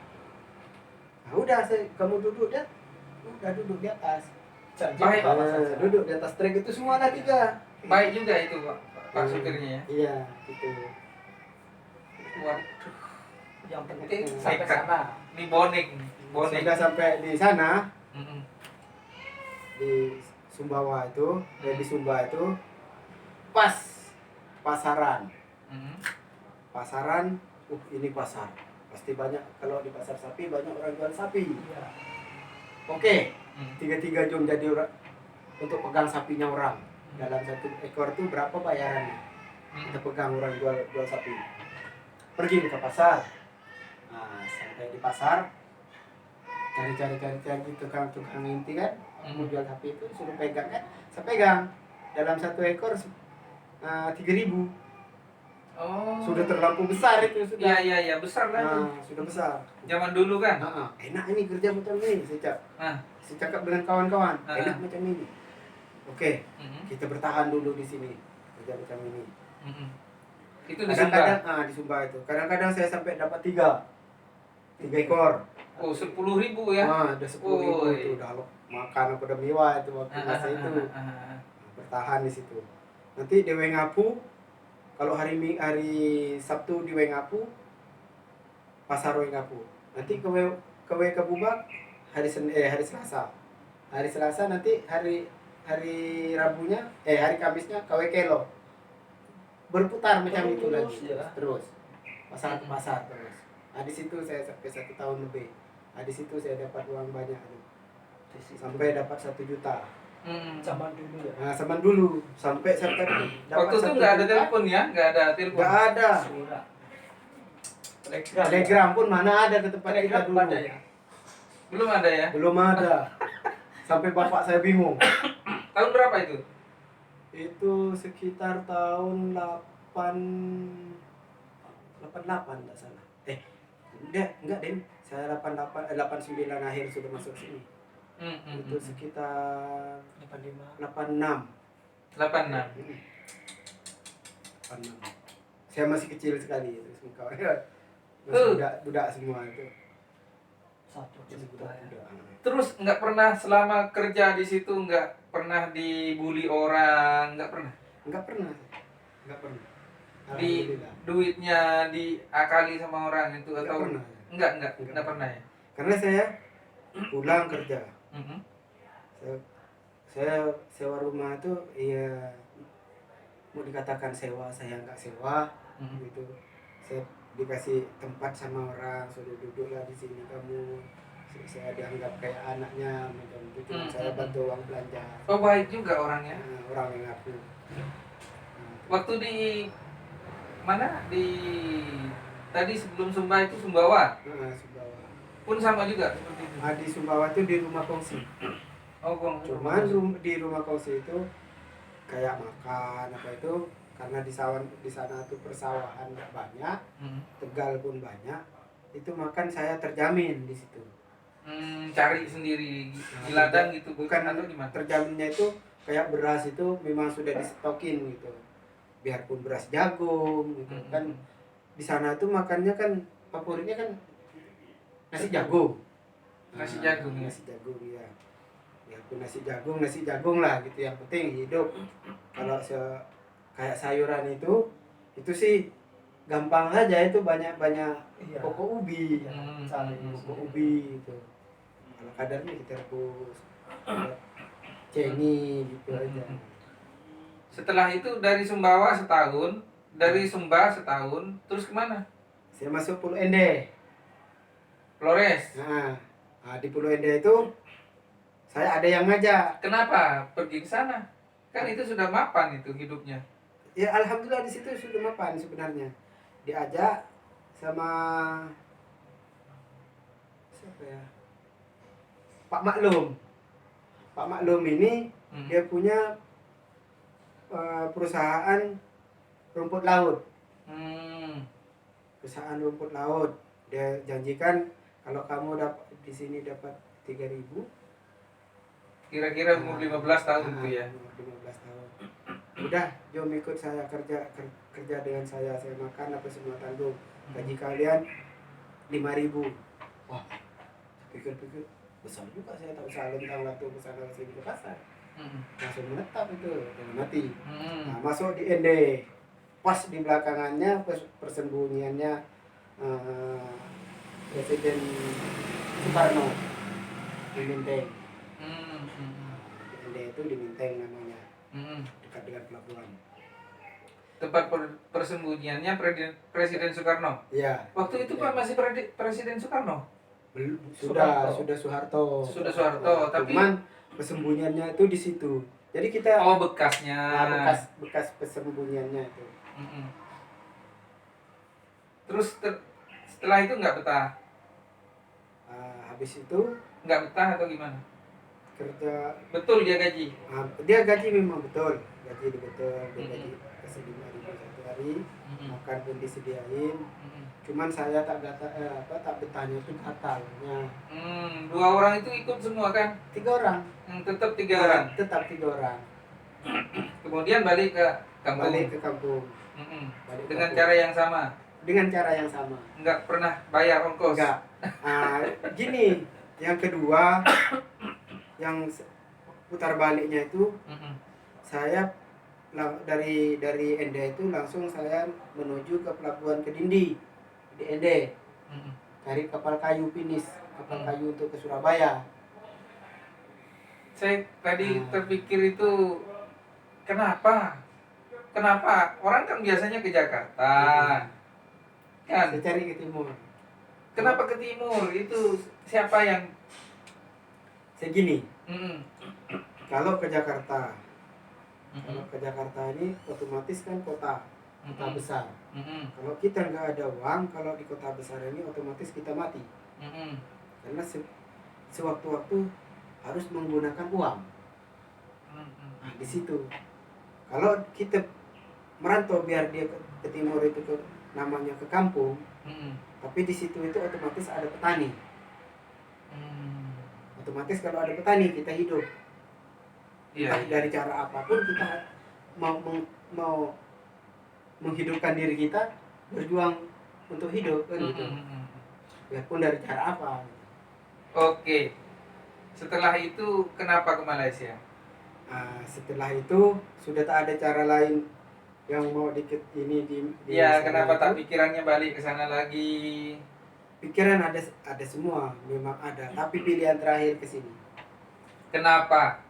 Nah, udah kamu duduk deh. Udah duduk di atas. Baik. Duduk di atas trek itu semua ada 3. Baik juga itu Pak supirnya ya. Iya, gitu. Waduh. Yang penting Nekat. sampai sana. Ini bonek. Sudah sampai di sana, Mm-mm. di Sumbawa itu, di Sumba itu pas pasaran. Pasaran, ini pasar. Pasti banyak, kalau di pasar sapi banyak orang jual sapi. Iya. Oke, 3 jom jadi orang untuk pegang sapinya orang. dalam 1 ekor tuh berapa bayarannya. Kita pegang orang jual sapi. Pergi ke pasar. Nah, sampai di pasar cari tukang inti kan, mau jual sapi itu suruh pegang kan, saya pegang dalam 1 ekor 3.000. Oh. Sudah terlampau besar itu sudah. Iya besar lah itu. Sudah besar. Zaman dulu kan. Enak ini kerja macam ini, saya cakap dengan kawan-kawan, enak macam ini. Oke, kita bertahan dulu di sini kerja macam ini. Itu di Sumba. Kadang-kadang di Sumba itu. Kadang-kadang saya sampai dapat 3 ekor. Oh, 10.000 ya? Udah 10.000 itu udah makan aku udah mewah itu waktu masa itu. Bertahan di situ. Nanti di Wengapu, kalau hari Sabtu di Wengapu, pasar Wengapu. Nanti ke Kabubak hari Selasa. Hari Selasa nanti hari Rabunya hari Kamisnya ke Kelo. Berputar macam itu lagi ya. terus pasar ke pasar terus. Di situ saya sampai 1 tahun lebih. Di situ saya dapat uang banyak sampai dapat 1 juta. Zaman dulu ya. Zaman dulu sampai dapat waktu itu 1 nggak ada juta. telepon ya, nggak ada telepon. Nggak ada. Surat. Telegram pun mana ada ke tempat kita dulu. Ada ya. Belum ada ya? Belum ada. Sampai bapak saya bingung. Tahun berapa itu? Itu sekitar tahun 88 enggak salah. Enggak Den. Saya 89 akhir sudah masuk sini. Itu sekitar 86. 86. Saya masih kecil sekali itu semua. Masih budak semua itu. 1 juta ya. Terus nggak pernah selama kerja di situ nggak pernah dibully orang, nggak pernah? Enggak pernah. Di Alhamdulillah. duitnya diakali sama orang itu Nggak atau pernah. nggak pernah ya? Karena saya pulang kerja. Mhm. Saya sewa rumah itu ya mau dikatakan sewa, saya nggak sewa gitu. Saya dikasih tempat sama orang, suruh duduklah di sini kamu. Saya dianggap kayak anaknya macam itu. Cuma saya bantu uang belanja. Oh, baik juga orangnya. Orang yang aku. Waktu di mana tadi sebelum Sumba itu Sumbawa Sumbawa. pun sama juga seperti itu. Di Sumbawa itu di rumah kongsi. Oh, Cuman di rumah kongsi itu kayak makan apa itu karena di sana tuh persawahan nggak banyak, Tegal pun banyak, itu makan saya terjamin di situ. Cari sendiri di ladang gitu Bukan atau gimana? terjaminnya itu kayak beras itu memang sudah distokin gitu, biarpun beras jagung gitu kan. Di sana tuh makannya kan favoritnya kan nasi jagung. Nasi jagung ya. Nasi jagung ya. Biarpun nasi jagung lah gitu, yang penting hidup. Kalau kayak sayuran itu sih gampang aja, itu banyak Iya. pokok ubi. Cari Pokok ubi itu. Kalau kadarnya kita rebus, cengi gitu aja. Setelah itu dari Sumbawa setahun, dari Sumba setahun, terus kemana? Saya masuk Pulau Ende. Flores. Di Pulau Ende itu saya ada yang ngajak. Kenapa pergi ke sana? Kan itu sudah mapan itu hidupnya. Ya alhamdulillah di situ sudah mapan sebenarnya. Diajak sama siapa ya? Pak Maklum. Pak Maklum ini dia punya perusahaan rumput laut. Perusahaan rumput laut. Dia janjikan kalau kamu di sini dapat 3.000. Kira-kira umur 15 tahun itu ya. Umur 15 tahun. Udah, jom ikut saya kerja dengan saya makan apa semua tanggung. Gaji kalian 5.000. Wah, pikir-pikir besar juga, saya tak usah lontang waktu ke sana sini ke pasar. Langsung menetap itu dengan mati. Masuk di Ende. Pas di belakangannya persembunyiannya Presiden Soekarno di Menteng. Ende itu di Menteng namanya, dekat dengan pelabuhan. Tempat persembunyiannya Presiden Soekarno. Iya. Waktu itu kan masih Presiden Soekarno. Sudah Soeharto. Sudah Soeharto, tapi cuman persembunyiannya itu di situ. Jadi kita Oh, bekasnya. bekas persembunyiannya itu. Mm-mm. Terus setelah itu nggak betah? Habis itu Nggak betah atau gimana? kerja, Betul dia gaji. dia gaji memang betul, gaji betul, dia Mm-mm. gaji kasih 5.000 satu hari, Mm-mm. makan pun disediain. Mm-mm. Cuman saya tak betahnya itu gatalnya. 2 orang itu ikut semua kan? 3 orang. Tetap 3 orang. Tetap 3 orang. Kemudian balik ke kampung. Balik ke kampung. Mm-mm. Balik ke Dengan kampung. cara yang sama. Dengan cara yang sama. Nggak pernah bayar ongkos. Enggak. Gini, yang kedua, yang putar baliknya itu Mm-mm. saya dari Ende itu langsung saya menuju ke pelabuhan Kedindi di Ende, Mm-mm. cari kapal kayu finish, kapal kayu untuk ke Surabaya. Saya tadi terpikir itu kenapa orang kan biasanya ke Jakarta kan, Saya cari ke timur. kenapa ke timur? Itu siapa yang Segini, Mm-mm. kalau ke Jakarta, Mm-mm. ini otomatis kan kota Mm-mm. besar. Mm-mm. Kalau kita nggak ada uang, kalau di kota besar ini otomatis kita mati. Mm-mm. Karena sewaktu-waktu harus menggunakan uang. Mm-mm. Nah, di situ. Kalau kita merantau biar dia ke timur itu namanya ke kampung, Mm-mm. tapi di situ itu otomatis ada petani. Mm. Otomatis kalau ada petani kita hidup. Iya, Entah iya. dari cara apapun kita mau menghidupkan diri kita, berjuang untuk hidup kan gitu. Mm-mm. Biarpun dari cara apa. Oke. Setelah itu kenapa ke Malaysia? Setelah itu sudah tak ada cara lain yang mau dikit ini di Ya, sana kenapa itu. tak pikirannya balik ke sana lagi? Pikiran ada semua, memang ada, tapi pilihan terakhir ke sini. Kenapa?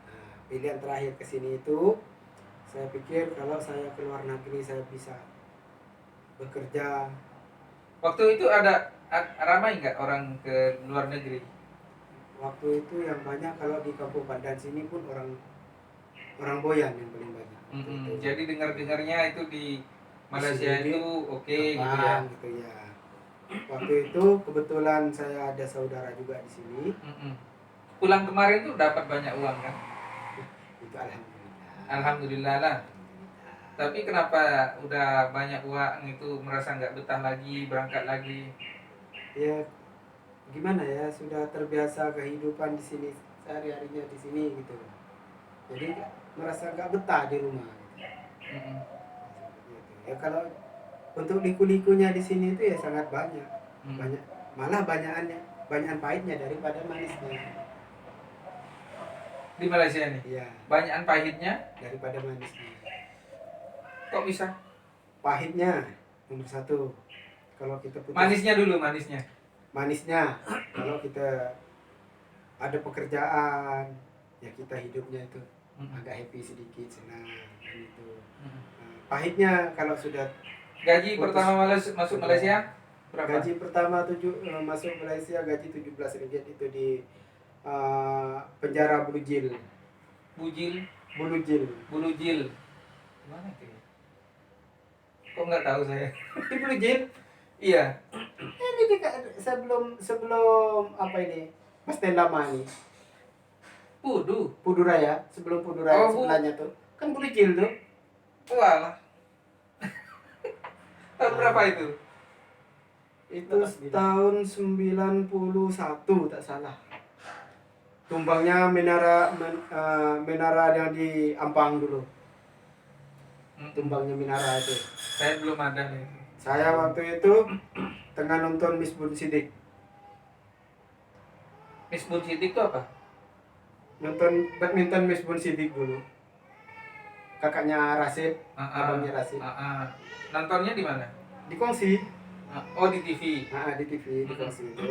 Pilihan terakhir ke sini itu saya pikir kalau saya keluar negeri saya bisa bekerja. Waktu itu ada ramai nggak orang ke luar negeri? Waktu itu yang banyak kalau di Kampung Pandan sini pun orang Boyan yang paling banyak. Mm-mm. Jadi dengar-dengarnya itu di Malaysia Di sini, itu oke gitu ya. Kapang, gitu ya. Waktu itu kebetulan saya ada saudara juga di sini. Mm-mm. Pulang kemarin tuh dapat banyak uang kan? Itu alhamdulillah. Alhamdulillah lah. Tapi kenapa udah banyak uang itu merasa nggak betah lagi, berangkat lagi? Ya gimana ya, sudah terbiasa kehidupan di sini, sehari-harinya di sini gitu. Jadi merasa nggak betah di rumah. Mm-mm. Ya kalau untuk liku-likunya di sini itu ya sangat banyak. Mm. Banyak, malah banyakan pahitnya daripada manisnya. Di Malaysia nih? Iya, Banyakan pahitnya? daripada manisnya. Kok bisa? Pahitnya nomor 1. Kalau kita putus. Manisnya dulu, manisnya. Manisnya kalau kita ada pekerjaan, ya kita hidupnya itu agak happy sedikit, senang gitu. Pahitnya kalau sudah Gaji putus. pertama masuk Malaysia berapa? Gaji pertama masuk Malaysia gaji 17 ringgit itu di penjara Bulujil. Bulujil. Mana itu ya? Kok nggak tahu saya? Di Bulujil. Iya. Ini sebelum apa ini? Mas lama ini. Pudu Raya, sebelum Pudu Raya sebelahnya tuh. Kan Bulujil tuh. Walah. Tahun berapa itu? Itu tahun 91 tak salah. Tumbangnya menara yang di Ampang dulu. Tumbangnya menara itu. Saya belum ada nih. Saya waktu itu tengah nonton Miss Bun Sidik. Miss Bun Sidik itu apa? Nonton badminton Miss Bun Sidik dulu. Kakaknya Rasid, abangnya Rasid. Nontonnya di mana? Di kongsi. Oh, di TV. Di TV di kongsi itu.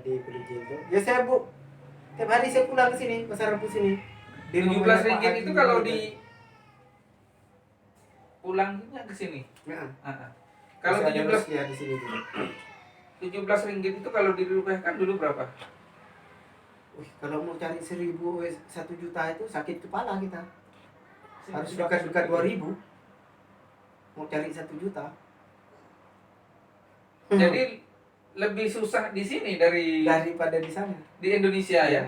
Di Bulujil itu. Ya saya tiap hari saya pulang ke sini, pasar Rabu sini. 17 ringgit itu kalau di pulangnya ke sini. Kalau 17 ya di sini dulu. 17 ringgit itu kalau dirupiahkan dulu berapa? Wih, kalau mau cari 1.000, 1 juta itu sakit kepala kita. Harus dekat-dekat 2.000 mau cari 1 juta. Jadi lebih susah di sini Daripada di sana. di Indonesia ya.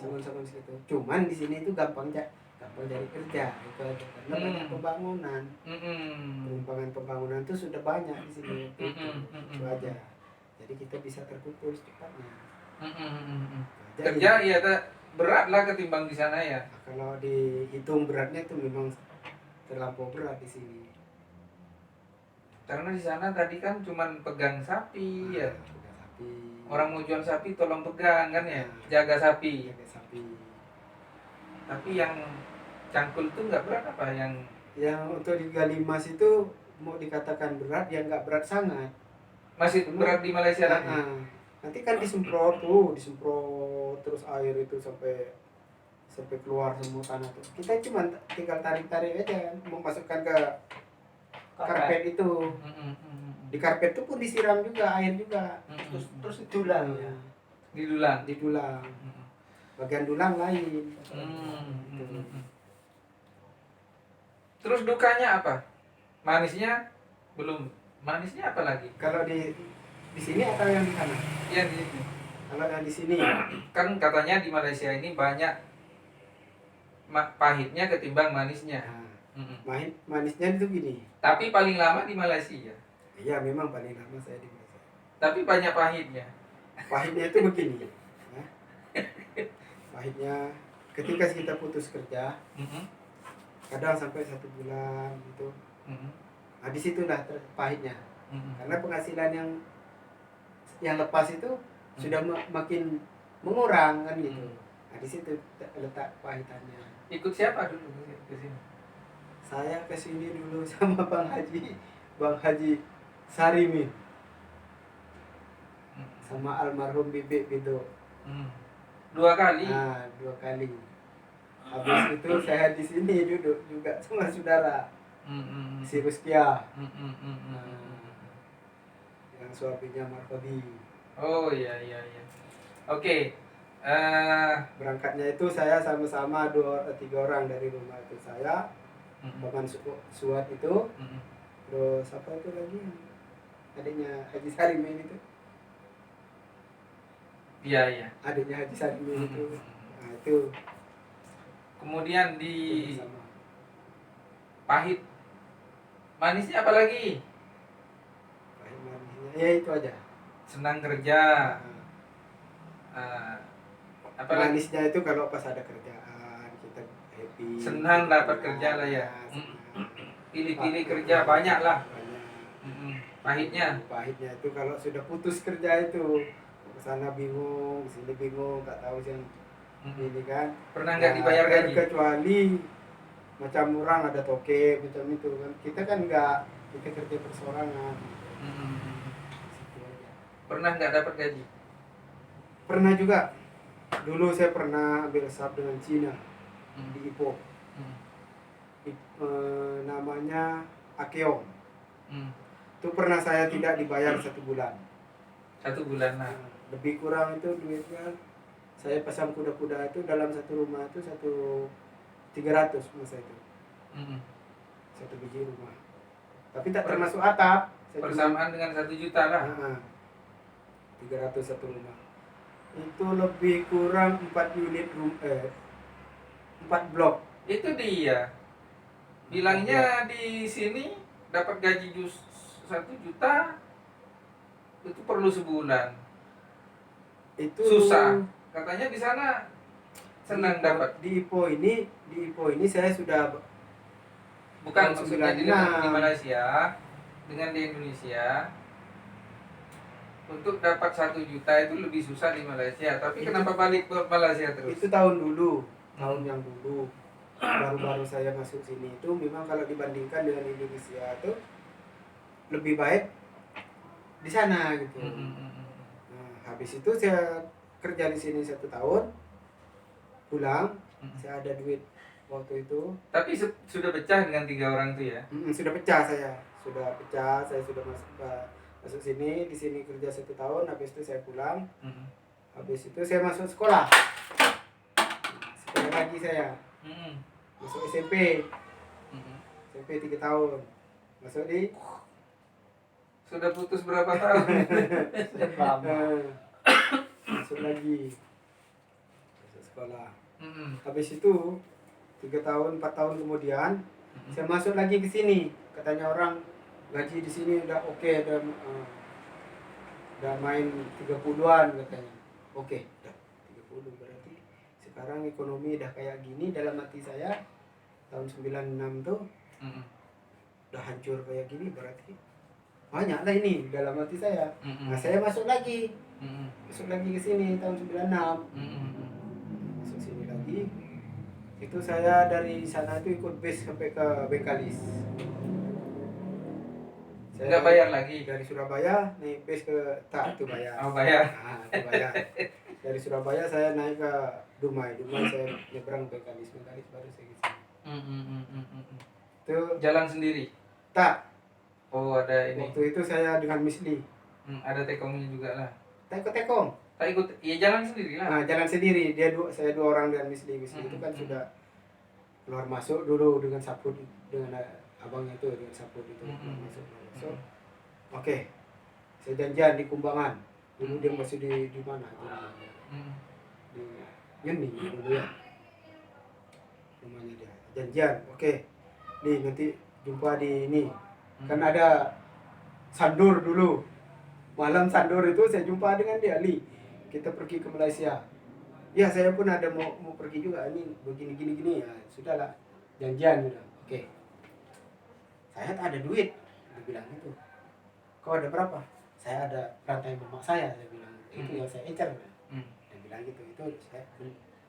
Sama-sama situ. Cuman di sini itu gampang cari kerja itu aja karena banyak pembangunan. Pembangunan itu sudah banyak di sini. Itu aja. Jadi kita bisa terkumpul secepatnya. Jadi, Kerja ya berat lah ketimbang di sana ya. kalau dihitung beratnya itu memang terlampau berat di sini. Karena di sana tadi kan cuman pegang sapi ya. Udah sapi. Orang mau jual sapi tolong pegang kan ya, jaga sapi. Jaga sapi. Tapi yang cangkul tuh nggak berat apa yang untuk digali emas itu mau dikatakan berat, ya nggak berat sangat. masih berat di Malaysia lagi. Nanti kan disemprot terus air itu sampai keluar semua tanah tuh. Kita cuma tinggal tarik aja kan, memasukkan ke karpet itu. Di karpet itu pun disiram juga air juga. Terus dulang ya. Didulang. Bagian dulang lain. Terus dukanya apa? Manisnya belum. Manisnya apa lagi? Kalau di sini atau yang di sana? Yang di sini. Kalau yang di sini Kan katanya di Malaysia ini banyak pahitnya ketimbang manisnya. manisnya itu gini. Tapi paling lama di Malaysia. Iya, memang paling lama saya di Malaysia. Tapi banyak pahitnya. Pahitnya itu begini. Ya. Pahitnya ketika kita putus kerja, kadang sampai 1 bulan gitu. Nah, di situ dah pahitnya. Karena penghasilan yang lepas itu sudah makin mengurang kan gitu. Nah, di situ letak pahitannya. Ikut siapa dulu ke sini? Saya ke sini dulu sama Bang Haji Sarimin. Sama almarhum Bibik gitu. 2 kali. Nah, 2 kali. Habis itu saya di sini duduk juga sama saudara. Si Ruskia. Yang suaminya Markodi. Oh iya. Oke. Berangkatnya itu saya sama-sama 3 orang dari rumah itu. Saya, Paman Suat itu, terus apa itu lagi? Adiknya Haji Sarimin itu. Iya. Adiknya Haji Sarimin itu. Nah, itu. Kemudian di Sama. pahit. Manisnya apa lagi? Pahit manisnya. Ya itu aja. Senang kerja. Nah, Apa lagi? manisnya itu kalau pas ada kerjaan kita happy. Senang dapat kerja lah ya. Pilih-pilih kerja banyak lah. Pahitnya Pahitnya itu kalau sudah putus kerja itu, ke sana bingung, ke sini bingung, nggak tahu yang ini kan. pernah nggak dibayar gaji? Kecuali macam orang ada toke macam itu kan. Kita kan nggak, kita kerja perseorangan. Situ aja. Pernah nggak dapat gaji? Pernah juga. Dulu saya pernah ambil saham dengan Cina di Ipoh. Namanya Akeong. Itu pernah saya tidak dibayar 1 bulan. 1 bulan lah. Lebih kurang itu duitnya, saya pasang kuda-kuda itu dalam satu rumah itu 300 masa itu. 1 biji rumah. Tapi tak termasuk atap. Persamaan dengan 1 juta lah. 300 satu rumah. Itu lebih kurang 4 unit 4 blok. Itu dia. Bilangnya di sini dapat gaji 1 juta itu perlu sebulan. Itu Susah. Katanya di sana senang dapat. Di Ipoh ini saya sudah Bukan tahun maksudnya di 96. Malaysia dengan di Indonesia. Untuk dapat 1 juta itu lebih susah di Malaysia. Tapi kenapa balik ke Malaysia terus? Itu tahun yang dulu. Baru-baru saya masuk sini itu memang kalau dibandingkan dengan Indonesia itu lebih baik di sana gitu. Nah, habis itu saya kerja di sini 1 tahun, pulang, saya ada duit waktu itu. Tapi sudah pecah dengan 3 orang itu ya? Sudah pecah, saya sudah masuk sini, di sini kerja 1 tahun, habis itu saya pulang. Habis itu saya masuk sekolah. Sekolah lagi saya. Masuk SMP. SMP 3 tahun. Masuk di Sudah putus berapa tahun? Lama. masuk lagi. Masuk sekolah. Mm-mm. Habis itu 3 tahun 4 tahun kemudian saya masuk lagi ke sini. Katanya orang gaji di sini udah oke, udah main 30-an katanya. Oke, udah 30 berarti sekarang ekonomi udah kayak gini. Dalam hati saya tahun 96 tuh Mm-mm. udah hancur kayak gini, berarti banyak lah ini dalam hati saya. Mm-mm. Nah, saya masuk lagi Mm-mm. ke sini tahun 96. Mm-mm. Masuk sini lagi. Itu saya dari sana itu ikut bis sampai ke Bengkalis. Saya Nggak bayar lagi? dari Surabaya naik bis ke itu bayar. Oh, bayar. Nah, itu bayar. Dari Surabaya saya naik ke Dumai saya nyebrang Bengkalis baru saya ke sini. Mm-mm. Itu Jalan sendiri? tak. Oh, ada ini. Waktu itu saya dengan Misli. Ada tekongnya juga lah. Tekong. Tak ikut, ya jalan sendiri lah. Nah, jalan sendiri. Saya dua orang dengan Misli. Misli itu kan sudah keluar masuk dulu dengan saput, dengan abangnya itu dengan saput itu keluar masuk. Oke. Saya janjian di Kumbangan. Dulu dia masih di mana? Di Yuni dulu ya. Rumahnya dia. Janjian. Oke. Nih nanti jumpa di ini. Kan ada sandur dulu. Malam sandur itu saya jumpa dengan dia, Li. Kita pergi ke Malaysia. Ya, saya pun ada mau pergi juga, ini begini ya. Sudahlah. Janjian udah. Oke. Saya tak ada duit. Dia bilang gitu. Kau ada berapa? Saya ada rantai mamak saya bilang. Itu yang saya incar. Dia bilang gitu. Itu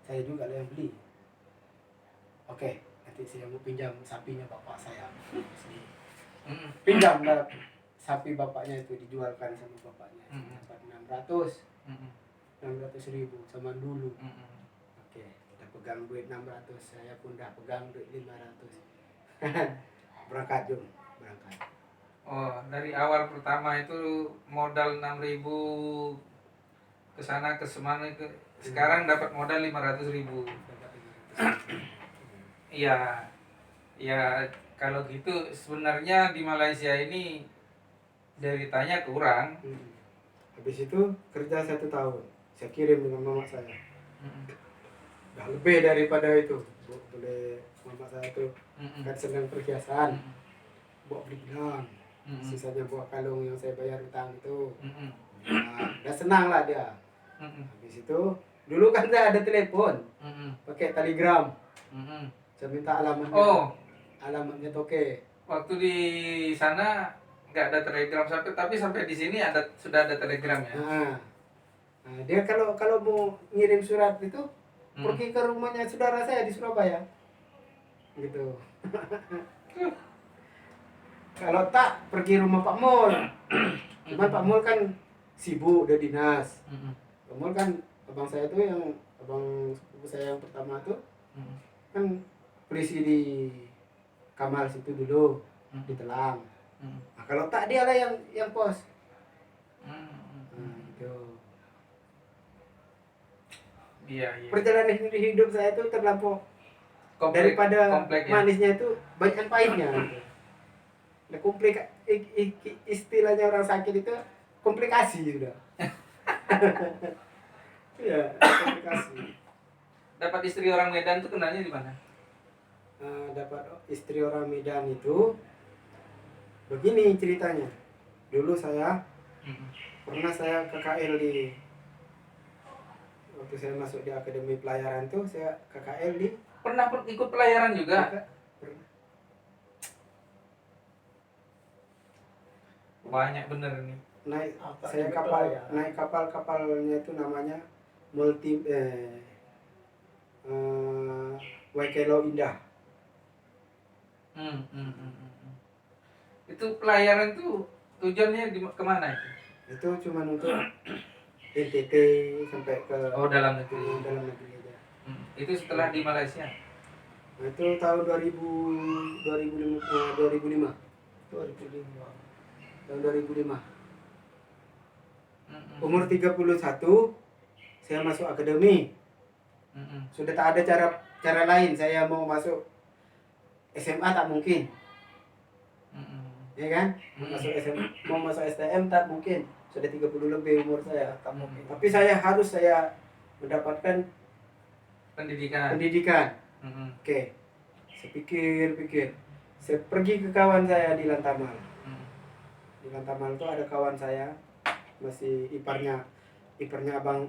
saya juga lah yang beli. Oke, nanti saya mau pinjam sapinya bapak saya. Pinjam lah sapi bapaknya itu, dijualkan sama bapaknya. Dapat 600.000 sama dulu. Oke, udah pegang duit 600, saya pun udah pegang duit 500. Berangkat Jum, berangkat. Oh, dari awal pertama itu modal 6.000 ke sana ke semana sekarang dapat modal 500.000. Iya. Ya kalau gitu sebenarnya di Malaysia ini deritanya kurang. Habis itu kerja 1 tahun. Saya kirim dengan mama saya. Udah lebih daripada itu. Boleh mama saya itu kan senang perhiasan. Bawa beli gelang. Sisanya bawa kalung yang saya bayar utang itu. Nah, udah senang lah dia. Habis itu dulu kan ada telepon. Pakai telegram. Saya minta alamatnya. Oh, Alamatnya Toke. waktu di sana nggak ada telegram tapi sampai di sini sudah ada telegram ya. Nah, dia kalau mau ngirim surat itu pergi ke rumahnya saudara saya di Surabaya, gitu. Kalau tak pergi rumah Pak Mul, cuman Pak Mul kan sibuk udah dinas. Pak Mul kan abang saya tuh abang sepupu saya yang pertama tuh kan polisi di Kamal situ dulu di Telang. Nah, kalau tak dia lah yang pos. Gitu. Iya. Perjalanan hidup saya itu terlampau daripada komplek, ya? manisnya itu banyak pahitnya. Gitu. Nah, istilahnya orang sakit itu komplikasi sudah. Iya, komplikasi. Dapat istri orang Medan tuh kenalnya di mana? Dapat istri orang Medan itu begini ceritanya. Dulu pernah saya KKL waktu saya masuk di Akademi Pelayaran tuh saya KKL di Pernah ikut pelayaran juga? Pernah. Banyak bener nih. Naik Naik kapalnya itu namanya Waikelo Indah. Itu pelayaran tuh tujuannya kemana itu? Itu cuma untuk NTT sampai ke Dalam negeri. dalam negeri aja. Itu setelah di Malaysia. Nah, itu tahun 2005. Tahun 2005. Umur 31 saya masuk akademi. Sudah tak ada cara lain. Saya mau masuk SMA tak mungkin. Ya kan? Masuk SMA, mau masuk STM tak mungkin. Sudah 30 lebih umur saya, tak mungkin. Tapi saya harus mendapatkan pendidikan. Oke. Saya pikir. Saya pergi ke kawan saya di Lantamal. Di Lantamal itu ada kawan saya, masih iparnya abang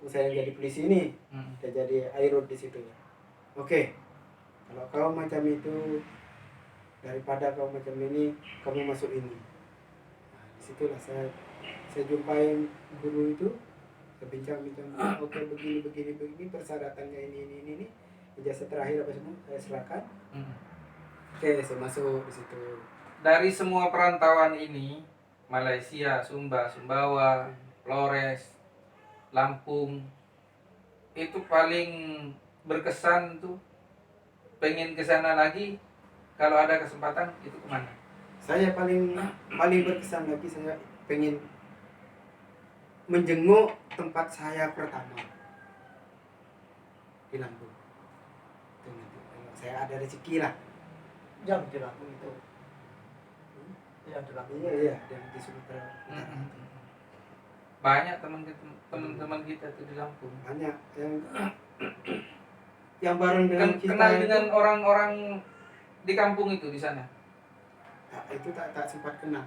saya yang jadi polisi ini. Dia jadi airut di situ. Oke. Kalau kau macam itu, daripada kau macam ini, kamu masuk ini. Nah, disitulah saya jumpai guru itu, saya bincang. Oke, begini persyaratannya ini. Ijazah terakhir apa semua saya serahkan. Oke, saya masuk di situ. Dari semua perantauan ini, Malaysia, Sumba, Sumbawa, Flores, Lampung, itu paling berkesan tuh, pengen ke sana lagi kalau ada kesempatan, itu kemana? Saya paling berkesan lagi, saya pengen menjenguk tempat saya pertama di Lampung. Itu nanti kalau saya ada rezeki lah. Yang di Lampung itu. Yang di Lampung. Iya, yang di Sumatera Utara. Banyak teman-teman kita tuh di Lampung. Banyak yang bareng dengan kita. Kenal itu, dengan orang-orang di kampung itu di sana. itu tak sempat kenal.